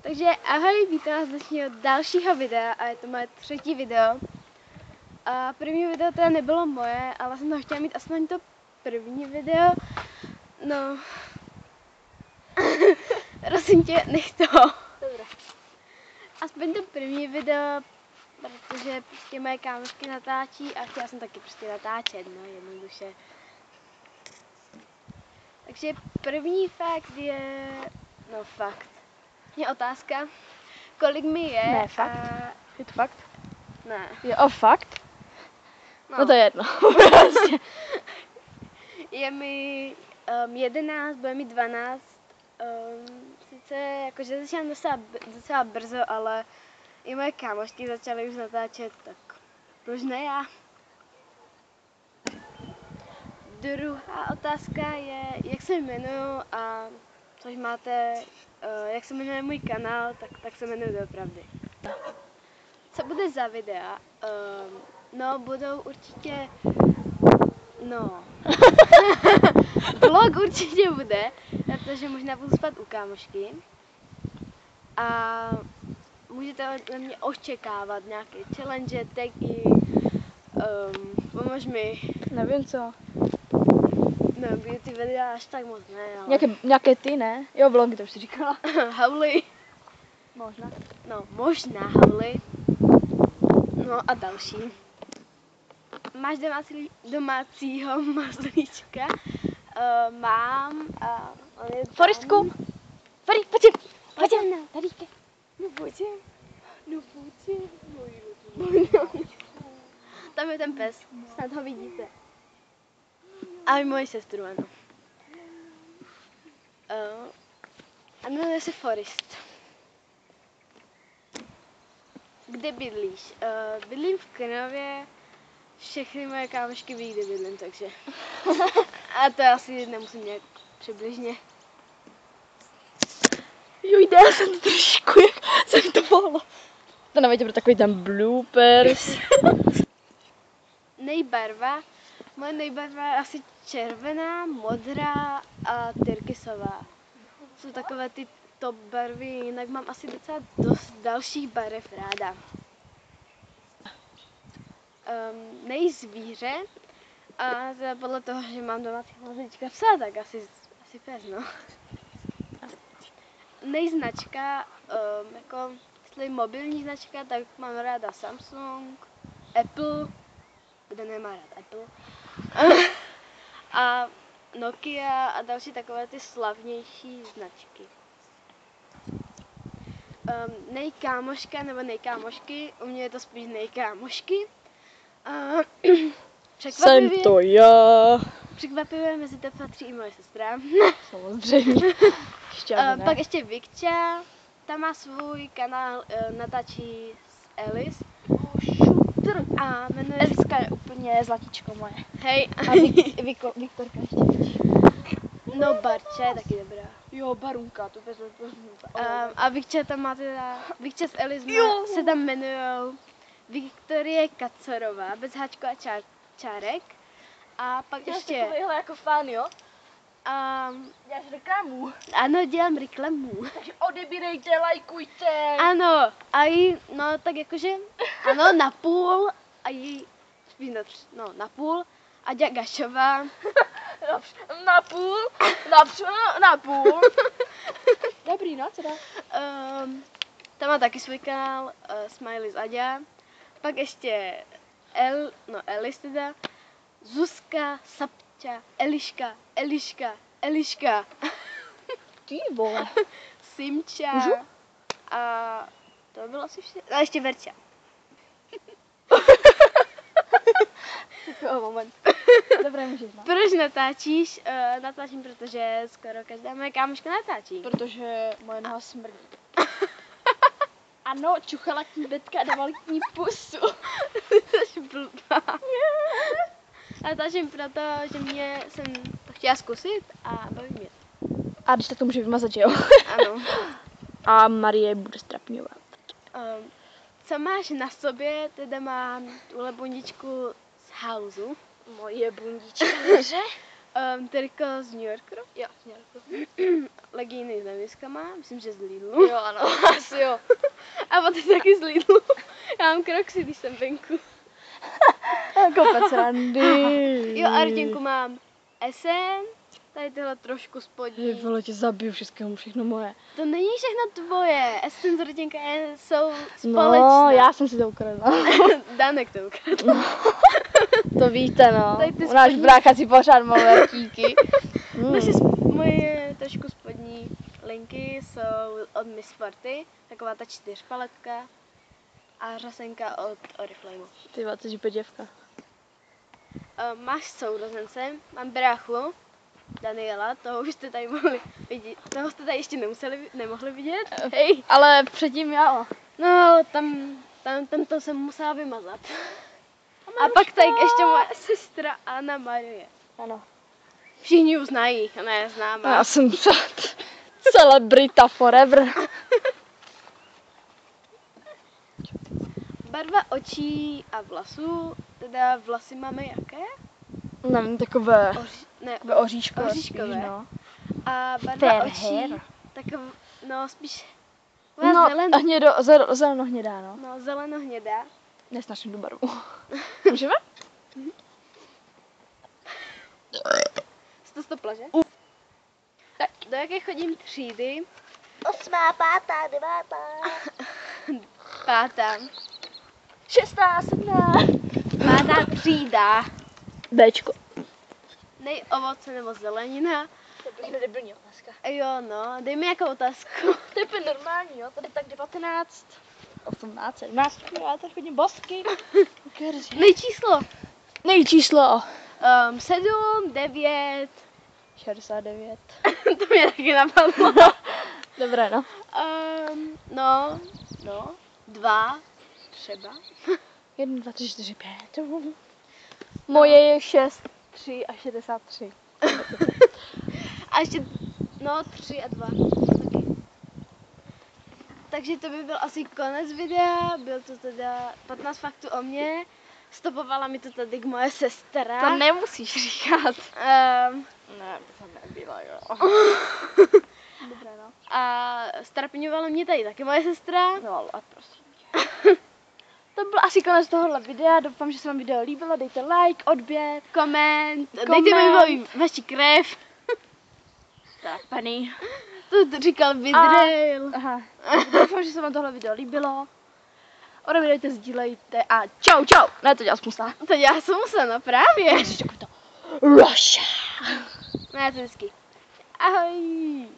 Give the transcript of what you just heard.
Takže ahoj, vítám vás z dnešního dalšího videa a je to moje 3. video. A první video teda nebylo moje, ale jsem to chtěla mít aspoň to první video. No, prosím tě, nech to. Dobré. Aspoň to první video, protože prostě moje kámošky natáčí a chtěla jsem taky prostě natáčet, no, jednoduše. Takže první fakt je, no fakt, je otázka, kolik mi je. Ne, fakt. Je to fakt? Ne. Jo, fakt? No to je jedno. Prostě. Je mi 11, bude mi 12. Sice jakože začínám docela brzo, ale i moje kámošky začaly už natáčet, tak proč ne já? Druhá otázka je, jak se jmenuju a což máte, jak se jmenuje můj kanál, tak se jmenuji doopravdy. Co bude za videa? No, budou určitě, no, vlog určitě bude, protože možná budu spát u kámošky a můžete od mě očekávat nějaké challenge, tagy, pomož mi. Nevím co. No, beauty videa až tak moc ne, ale... Nějaké ty, ne? Jo, vlogy, to už jsi říkala. Hauly. Možná. No, možná hauly. No a další. Máš domácího mazlíčka? Mám a on je tam. Forestku! Fari, pojď sem! Pojď sem! Tady jde. No pojď sem. No. Tam je ten pes, snad ho vidíte. A i moji sestru, ano. A jmenuje se Forest. Kde bydlíš? Bydlím v Krnově. Všechny moje kámošky ví, kde bydlím, takže. A to asi nemusím nějak přibližně. Jo, jde, já jsem to trošku, jak jsem to mohla. To nevíte pro takový ten bloopers. Nejbarva. Moje nejbarva je asi červená, modrá a tyrkysová. Jsou takové ty top barvy, jinak mám asi docela dost dalších barev ráda. Nejzvíře, a teda podle toho, že mám domácího mazlíčka psa, tak asi pes, no. Nejznačka, jako jestli mobilní značka, tak mám ráda Samsung, Apple, kdo nemá rád Apple, a Nokia a další takové ty slavnější značky. Nejkámoška nebo nejkámošky, u mě je to spíš nejkámošky. Jsem to já. Překvapivě mezi to patří i moje sestra. Samozřejmě. Pak ještě Vikča, ta má svůj kanál, natáčí s Alice. A jmenuje se... Eliska je úplně zlatíčko moje. Hej. A Viktorka ještě větší. No Barča je taky dobrá. Jo, Barunka, to bez A Vikča tam má teda, Vikča s Alice se tam jmenujou Viktorie Kacorová, bez háčku a čárek. A pak ještě... Ještě jako fan, jo? Děláš reklamu. Ano, dělám reklamu. Takže odebírejte, lajkujte. Ano, a jí, no tak jakože, ano, napůl, a jí, spíš na půl, Aďa Gašová. Napůl. Dobrý, no, co dá? Ta má taky svůj kanál, Smiley z Aďa. Pak ještě Elis teda, Zuzka, Sapča, Eliška. Ty vole. Simča. Můžu? A to bylo asi všechno. A ještě Verča. Moment. Dobré, můžeš, no. Proč natáčíš? Natáčím, protože skoro každá moje kámoška natáčí. Protože moje noha smrdí. Ano, čuchala k ní betka a dávali k ní pusu. Jsi blbá. Natáčím proto, že jsem to chtěla zkusit a baví mě. A když tak to může vymazat, že jo? Ano. A Marie bude strapňovat. Co máš na sobě? Teda mám tuhle bundičku z Houseu. Moje bundička, že? Triko z New Yorku, Jo, z New Yorku. legíny s neviskama, myslím, že z Lidlu. Jo, ano, asi jo. A boty taky z Lidlu. Já mám Crocsy, když jsem venku. Kopec randy. Jo, a rtěnku mám SM, tady tyhle trošku Ty spodní. vole, tě zabiju, všechno moje. To není všechno tvoje, SM s rtěnka jsou společné. No, já jsem si to ukradla. Danek to ukradl. To víte, no. Tady ty Náš spodní- brácha si pořád malé rtíky. Naše moje trošku spodní linky jsou od Miss Sporty, taková ta 4paletka a řasenka od Oriflameu. Ty vole, to je úplně děvka. Máš sourozence, mám bráchu, Daniela, toho už jste tady mohli vidět, toho jste tady ještě nemohli vidět. Hej. Ale předtím já. No, tam to jsem musela vymazat. A pak tady ještě moje sestra Anna Marie. Ano. Všichni ji znají, ona je známá. Já jsem celebrita forever. Barva očí a vlasů, teda vlasy máme jaké? Nevím, takové Ne, oříškové. oříškové. Spíš, no. a barva Fair očí, hair. no spíš No, zeleno, zelenohnědá, no. no zelenohnědá. Nesnáším tu barvu. Můžeme? Jsi to plaže? Tak, do jaké chodím třídy? 8., 5., 9., Pátá. 6., 7. Pátá třída. Bčko. Nej ovoce nebo zelenina. To je úplně debilní otázka. Jo, no, dej mi jako otázku. To je úplně normální, jo. Tady tak 19, 18, 17. Já tady chodím bosky. Nej číslo. Nej číslo. 7, 9. 69. To mě taky napadlo. Dobré, no. No, 2 třeba. 1, 2, 3, 4, 5. Moje je 6, 3 a 63. A ještě, 3 a 2. Taky. Takže to by byl asi konec videa, byl to teda 15 faktů o mně. Stopovala mi to tady moje sestra. To nemusíš říkat. Ne, to nebylo, jo. Dobré, no. A strapňovala mě tady taky moje sestra. No, ale prosím tě. To byl asi konec tohohle videa. Doufám, že se vám video líbilo. Dejte like, odběr, Koment. Dejte mi vaši krev. Trapaný. To říkal Vidril. Aha. Doufám, že se vám tohle video líbilo. Odebírejte, sdílejte a čau, čau. Ne, to dělá smusa. To já jsem musela, no právě. Russia. Ne, to vždycky. Ahoj.